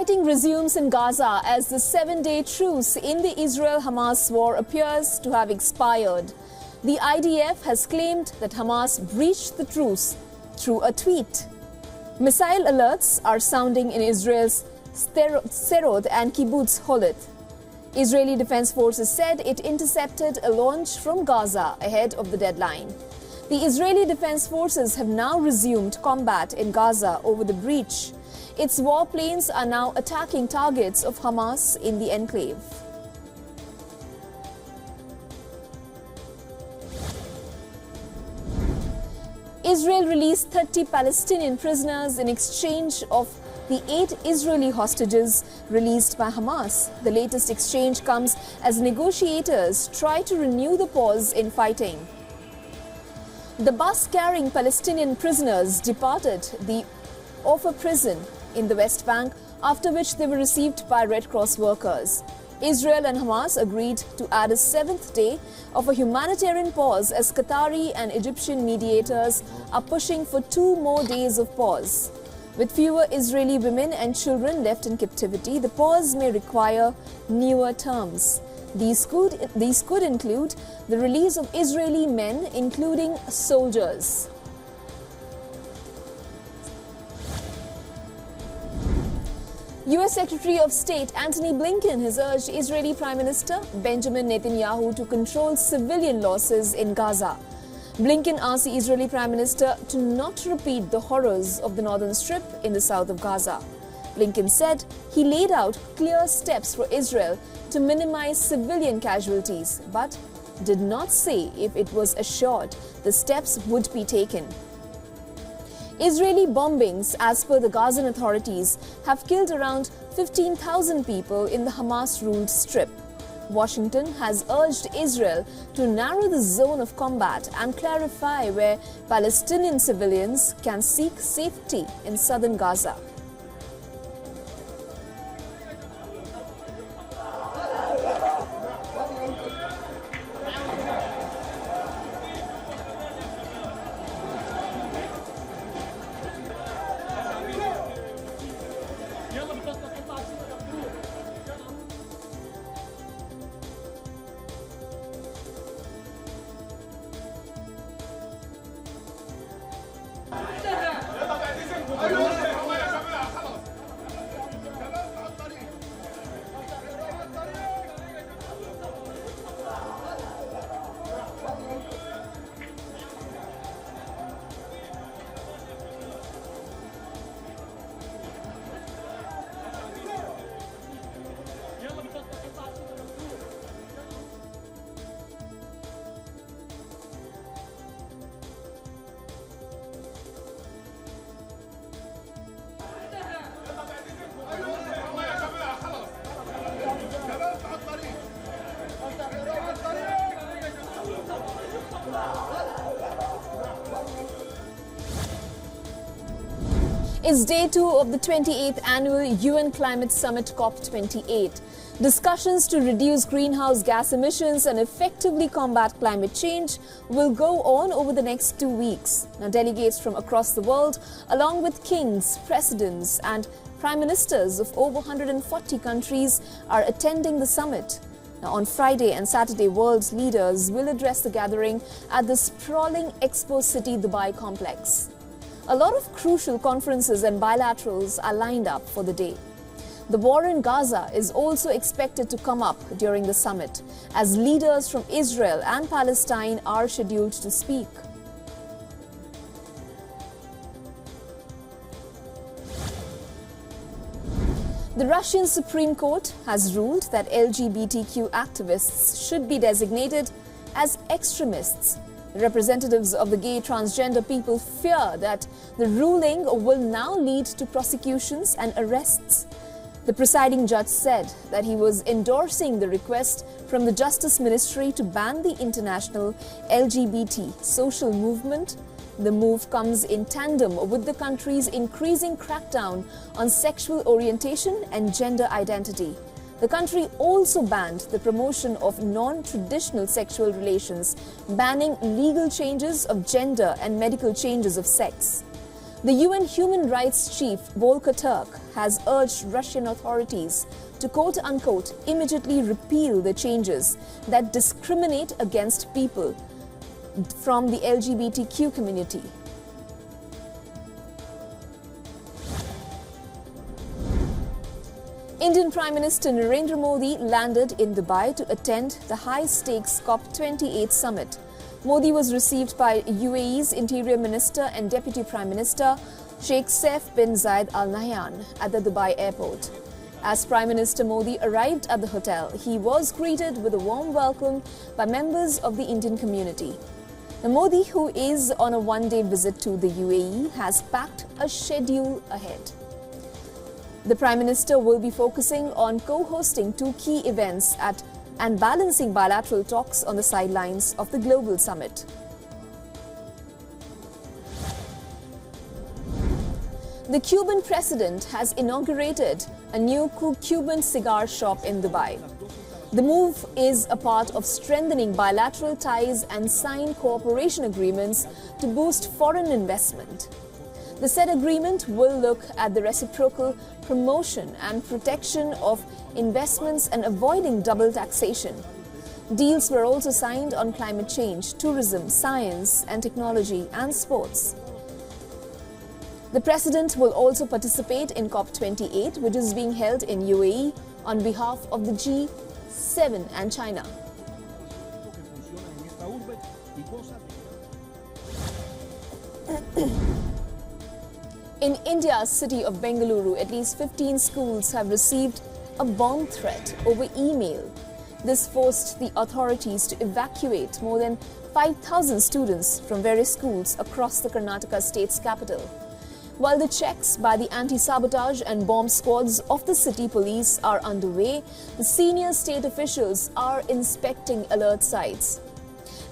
Fighting resumes in Gaza as the 7-day truce in the Israel-Hamas war appears to have expired. The IDF has claimed that Hamas breached the truce through a tweet. Missile alerts are sounding in Israel's Sderot and Kibbutz Holot. Israeli Defense Forces said it intercepted a launch from Gaza ahead of the deadline. The Israeli Defense Forces have now resumed combat in Gaza over the breach. Its warplanes are now attacking targets of Hamas in the enclave. Israel released 30 Palestinian prisoners in exchange of the 8 Israeli hostages released by Hamas. The latest exchange comes as negotiators try to renew the pause in fighting. The bus carrying Palestinian prisoners departed the Offa prison in the West Bank, after which they were received by Red Cross workers. Israel and Hamas agreed to add a 7th day of a humanitarian pause as Qatari and Egyptian mediators are pushing for 2 more days of pause. With fewer Israeli women and children left in captivity, the pause may require newer terms. These could include the release of Israeli men, including soldiers. U.S. Secretary of State Antony Blinken has urged Israeli Prime Minister Benjamin Netanyahu to control civilian losses in Gaza. Blinken asked the Israeli Prime Minister to not repeat the horrors of the northern strip in the south of Gaza. Blinken said he laid out clear steps for Israel to minimize civilian casualties, but did not say if it was assured the steps would be taken. Israeli bombings, as per the Gazan authorities, have killed around 15,000 people in the Hamas-ruled strip. Washington has urged Israel to narrow the zone of combat and clarify where Palestinian civilians can seek safety in southern Gaza. It's day 2 of the 28th annual UN Climate Summit COP28. Discussions to reduce greenhouse gas emissions and effectively combat climate change will go on over the next 2 weeks. Now, delegates from across the world, along with kings, presidents and prime ministers of over 140 countries, are attending the summit. Now, on Friday and Saturday, world leaders will address the gathering at the sprawling Expo City Dubai complex. A lot of crucial conferences and bilaterals are lined up for the day. The war in Gaza is also expected to come up during the summit, as leaders from Israel and Palestine are scheduled to speak. The Russian Supreme Court has ruled that LGBTQ activists should be designated as extremists. Representatives of the gay transgender people fear that the ruling will now lead to prosecutions and arrests. The presiding judge said that he was endorsing the request from the Justice Ministry to ban the international LGBT social movement. The move comes in tandem with the country's increasing crackdown on sexual orientation and gender identity. The country also banned the promotion of non-traditional sexual relations, banning legal changes of gender and medical changes of sex. The UN Human Rights Chief Volker Turk has urged Russian authorities to quote-unquote immediately repeal the changes that discriminate against people from the LGBTQ community. Indian Prime Minister Narendra Modi landed in Dubai to attend the high-stakes COP28 summit. Modi was received by UAE's Interior Minister and Deputy Prime Minister Sheikh Saif bin Zayed Al Nahyan at the Dubai airport. As Prime Minister Modi arrived at the hotel, he was greeted with a warm welcome by members of the Indian community. Now, Modi, who is on a one-day visit to the UAE, has packed a schedule ahead. The Prime Minister will be focusing on co-hosting two key events and balancing bilateral talks on the sidelines of the global summit. The Cuban President has inaugurated a new Cuban cigar shop in Dubai. The move is a part of strengthening bilateral ties and sign cooperation agreements to boost foreign investment. The said agreement will look at the reciprocal promotion and protection of investments and avoiding double taxation. Deals were also signed on climate change, tourism, science and technology, and sports. The President will also participate in COP28, which is being held in UAE on behalf of the G7 and China. In India's city of Bengaluru, at least 15 schools have received a bomb threat over email. This forced the authorities to evacuate more than 5,000 students from various schools across the Karnataka state's capital. While the checks by the anti-sabotage and bomb squads of the city police are underway, the senior state officials are inspecting alert sites.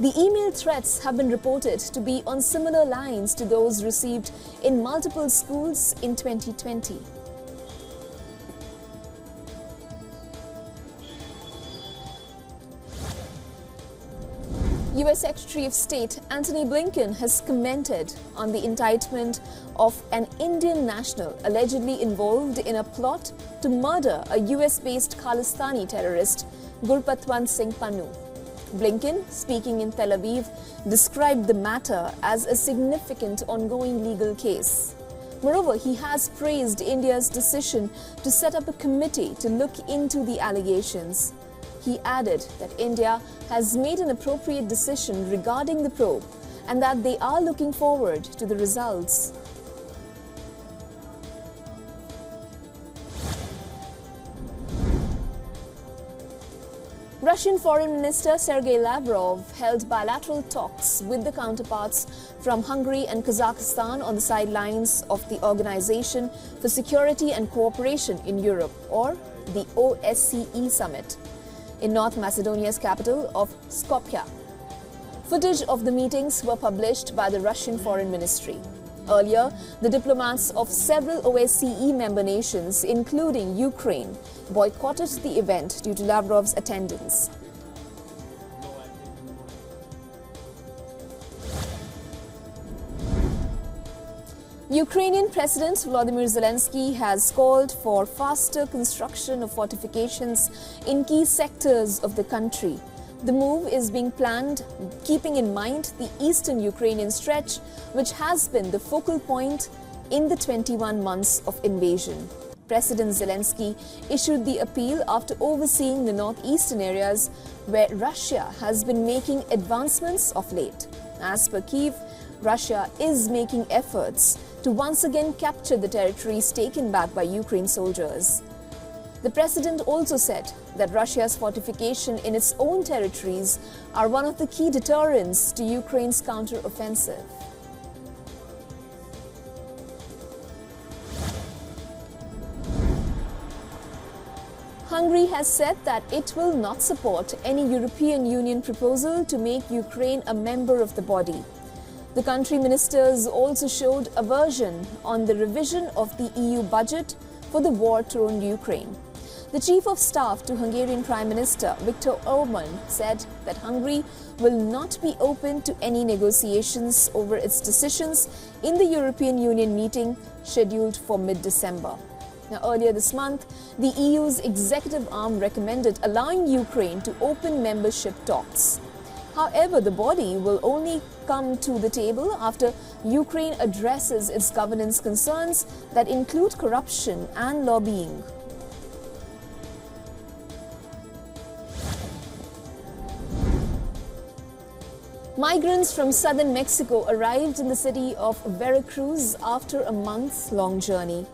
The email threats have been reported to be on similar lines to those received in multiple schools in 2020. US Secretary of State Antony Blinken has commented on the indictment of an Indian national allegedly involved in a plot to murder a US-based Khalistani terrorist, Gurpatwant Singh Pannu. Blinken, speaking in Tel Aviv, described the matter as a significant ongoing legal case. Moreover, he has praised India's decision to set up a committee to look into the allegations. He added that India has made an appropriate decision regarding the probe and that they are looking forward to the results. Russian Foreign Minister Sergey Lavro held bilateral talks with the counterparts from Hungary and Kazakhstan on the sidelines of the Organization for Security and Cooperation in Europe, or the OSCE summit, in North Macedonia's capital of Skopje. Footage of the meetings were published by the Russian Foreign Ministry. Earlier, the diplomats of several OSCE member nations, including Ukraine, boycotted the event due to Lavrov's attendance. Ukrainian President Volodymyr Zelensky has called for faster construction of fortifications in key sectors of the country. The move is being planned keeping in mind the eastern Ukrainian stretch, which has been the focal point in the 21 months of invasion. President Zelensky issued the appeal after overseeing the northeastern areas where Russia has been making advancements of late. As per Kyiv, Russia is making efforts to once again capture the territories taken back by Ukraine soldiers. The president also said that Russia's fortification in its own territories are one of the key deterrents to Ukraine's counter-offensive. Hungary has said that it will not support any European Union proposal to make Ukraine a member of the body. The country ministers also showed aversion on the revision of the EU budget for the war-torn Ukraine. The Chief of Staff to Hungarian Prime Minister Viktor Orbán said that Hungary will not be open to any negotiations over its decisions in the European Union meeting scheduled for mid-December. Now, earlier this month, the EU's executive arm recommended allowing Ukraine to open membership talks. However, the body will only come to the table after Ukraine addresses its governance concerns that include corruption and lobbying. Migrants from southern Mexico arrived in the city of Veracruz after a month-long journey.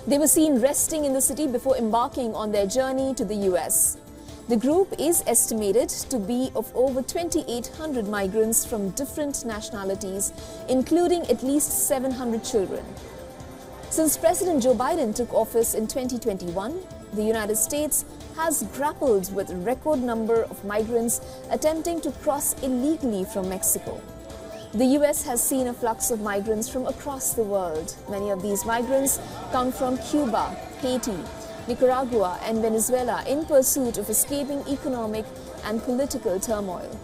They were seen resting in the city before embarking on their journey to the US. The group is estimated to be of over 2,800 migrants from different nationalities, including at least 700 children. Since President Joe Biden took office in 2021, the United States has grappled with a record number of migrants attempting to cross illegally from Mexico. The US has seen a flux of migrants from across the world. Many of these migrants come from Cuba, Haiti, Nicaragua and Venezuela in pursuit of escaping economic and political turmoil.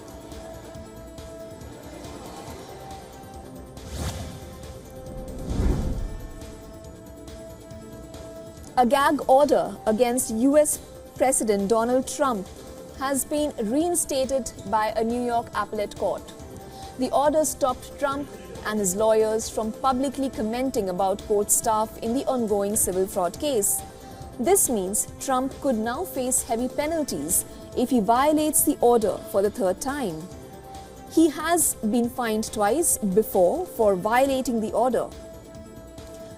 A gag order against US President Donald Trump has been reinstated by a New York appellate court. The order stopped Trump and his lawyers from publicly commenting about court staff in the ongoing civil fraud case. This means Trump could now face heavy penalties if he violates the order for the third time. He has been fined twice before for violating the order.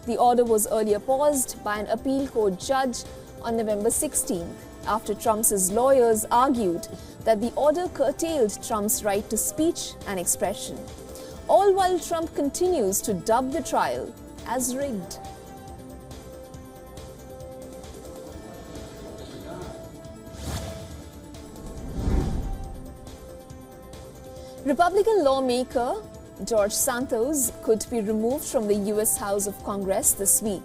The order was earlier paused by an appeal court judge on November 16th after Trump's lawyers argued that the order curtailed Trump's right to speech and expression, all while Trump continues to dub the trial as rigged. Republican lawmaker George Santos could be removed from the US House of Congress this week.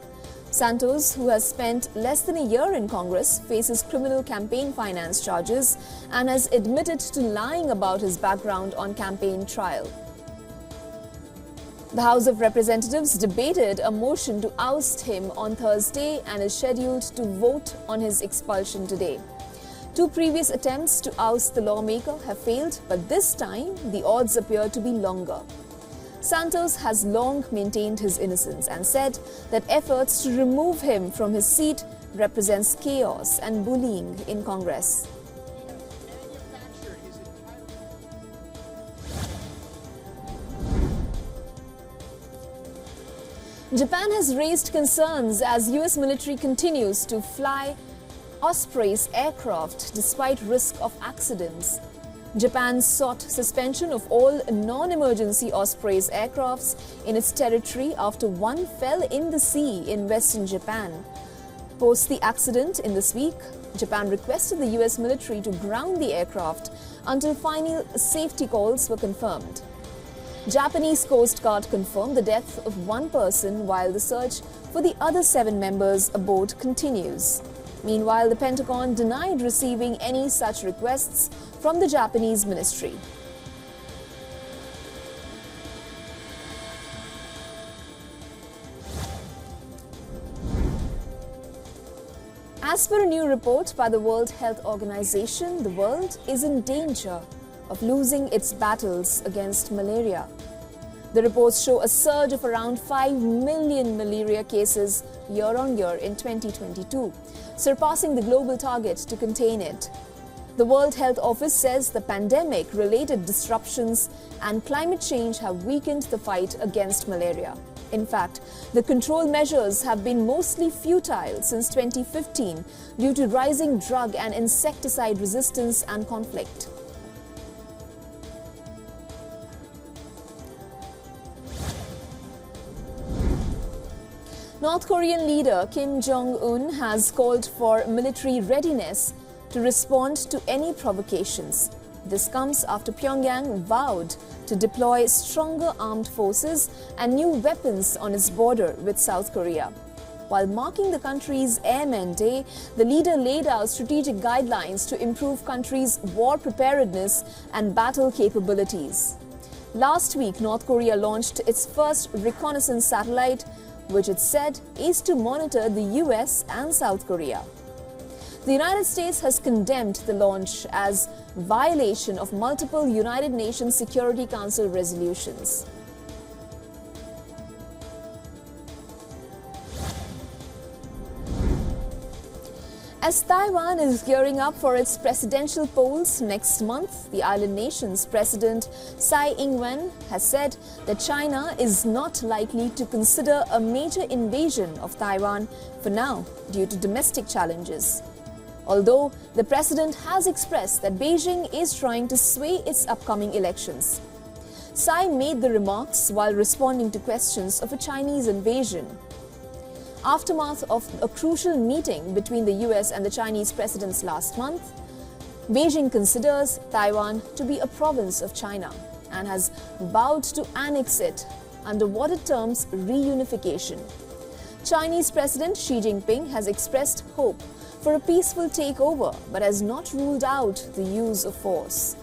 Santos, who has spent less than a year in Congress, faces criminal campaign finance charges and has admitted to lying about his background on campaign trail. The House of Representatives debated a motion to oust him on Thursday and is scheduled to vote on his expulsion today. Two previous attempts to oust the lawmaker have failed, but this time the odds appear to be longer. Santos has long maintained his innocence and said that efforts to remove him from his seat represents chaos and bullying in Congress. Japan has raised concerns as US military continues to fly Osprey's aircraft despite risk of accidents. Japan sought suspension of all non-emergency Osprey's aircrafts in its territory after one fell in the sea in western Japan. Post the accident in this week, Japan requested the US military to ground the aircraft until final safety calls were confirmed. Japanese Coast Guard confirmed the death of one person while the search for the other 7 members aboard continues. Meanwhile, the Pentagon denied receiving any such requests from the Japanese ministry. As per a new report by the World Health Organization, the world is in danger of losing its battles against malaria. The reports show a surge of around 5 million malaria cases year-on-year in 2022, surpassing the global target to contain it. The World Health Office says the pandemic-related disruptions and climate change have weakened the fight against malaria. In fact, the control measures have been mostly futile since 2015 due to rising drug and insecticide resistance and conflict. North Korean leader Kim Jong-un has called for military readiness to respond to any provocations. This comes after Pyongyang vowed to deploy stronger armed forces and new weapons on its border with South Korea. While marking the country's Airmen Day, the leader laid out strategic guidelines to improve country's war preparedness and battle capabilities. Last week, North Korea launched its first reconnaissance satellite, which it said is to monitor the US and South Korea. The United States has condemned the launch as violation of multiple United Nations Security Council resolutions. As Taiwan is gearing up for its presidential polls next month, the island nation's president Tsai Ing-wen has said that China is not likely to consider a major invasion of Taiwan for now due to domestic challenges. Although the president has expressed that Beijing is trying to sway its upcoming elections. Tsai made the remarks while responding to questions of a Chinese invasion. Aftermath of a crucial meeting between the US and the Chinese presidents last month, Beijing considers Taiwan to be a province of China and has vowed to annex it under what it terms reunification. Chinese President Xi Jinping has expressed hope for a peaceful takeover but has not ruled out the use of force.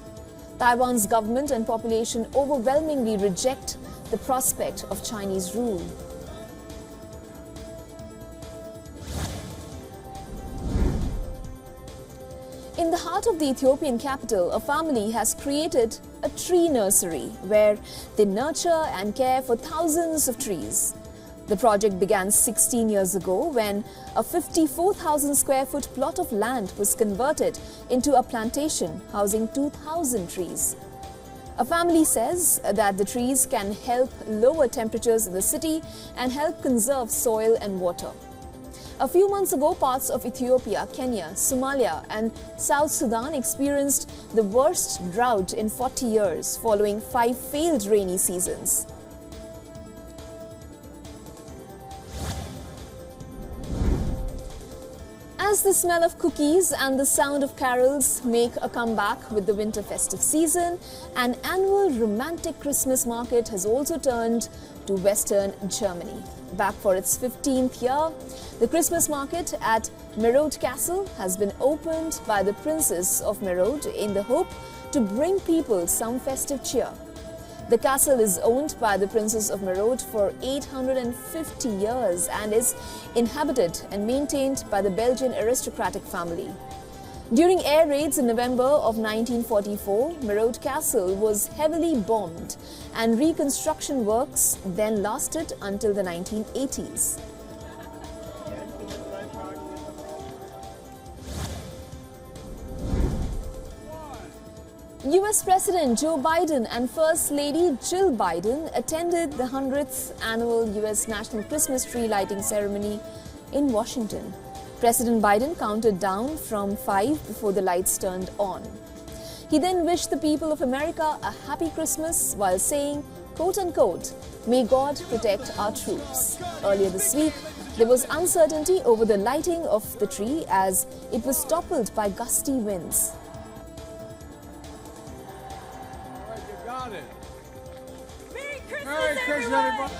Taiwan's government and population overwhelmingly reject the prospect of Chinese rule. In the heart of the Ethiopian capital, a family has created a tree nursery where they nurture and care for thousands of trees. The project began 16 years ago when a 54,000 square foot plot of land was converted into a plantation housing 2,000 trees. A family says that the trees can help lower temperatures in the city and help conserve soil and water. A few months ago, parts of Ethiopia, Kenya, Somalia and South Sudan experienced the worst drought in 40 years following 5 failed rainy seasons. As the smell of cookies and the sound of carols make a comeback with the winter festive season, an annual romantic Christmas market has also turned to Western Germany. Back for its 15th year, the Christmas market at Marrot Castle has been opened by the Princess of Marrot in the hope to bring people some festive cheer. The castle is owned by the Princess of Marrot for 850 years and is inhabited and maintained by the Belgian aristocratic family. During air raids in November of 1944, Marrot Castle was heavily bombed and reconstruction works then lasted until the 1980s. US President Joe Biden and First Lady Jill Biden attended the 100th annual US National Christmas Tree Lighting Ceremony in Washington. President Biden counted down from 5 before the lights turned on. He then wished the people of America a happy Christmas while saying, quote-unquote, "May God protect our troops." Earlier this week, there was uncertainty over the lighting of the tree as it was toppled by gusty winds. Got it. Merry Christmas, Merry Christmas, everybody.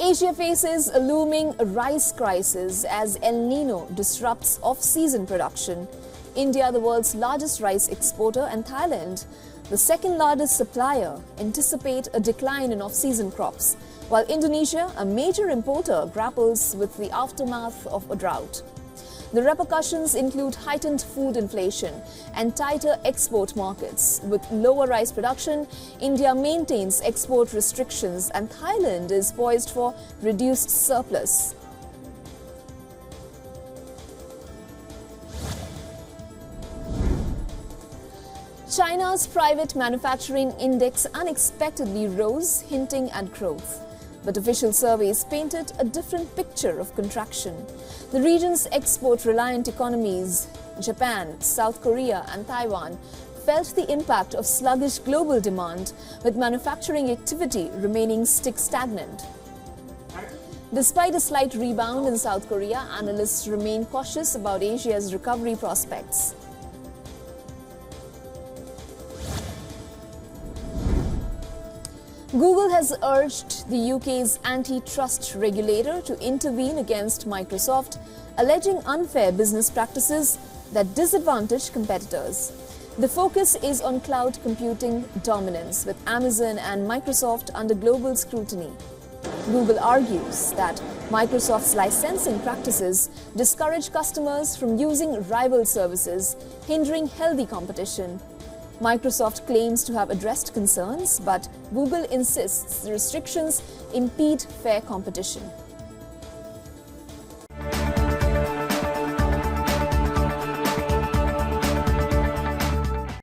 Asia faces a looming rice crisis as El Nino disrupts off-season production. India, the world's largest rice exporter, and Thailand, the second largest supplier, anticipate a decline in off-season crops, while Indonesia, a major importer, grapples with the aftermath of a drought. The repercussions include heightened food inflation and tighter export markets. With lower rice production, India maintains export restrictions and Thailand is poised for reduced surplus. China's private manufacturing index unexpectedly rose, hinting at growth. But official surveys painted a different picture of contraction. The region's export-reliant economies, Japan, South Korea and Taiwan, felt the impact of sluggish global demand, with manufacturing activity remaining stagnant. Despite a slight rebound in South Korea, analysts remain cautious about Asia's recovery prospects. Google has urged the UK's antitrust regulator to intervene against Microsoft, alleging unfair business practices that disadvantage competitors. The focus is on cloud computing dominance, with Amazon and Microsoft under global scrutiny. Google argues that Microsoft's licensing practices discourage customers from using rival services, hindering healthy competition. Microsoft claims to have addressed concerns, but Google insists the restrictions impede fair competition.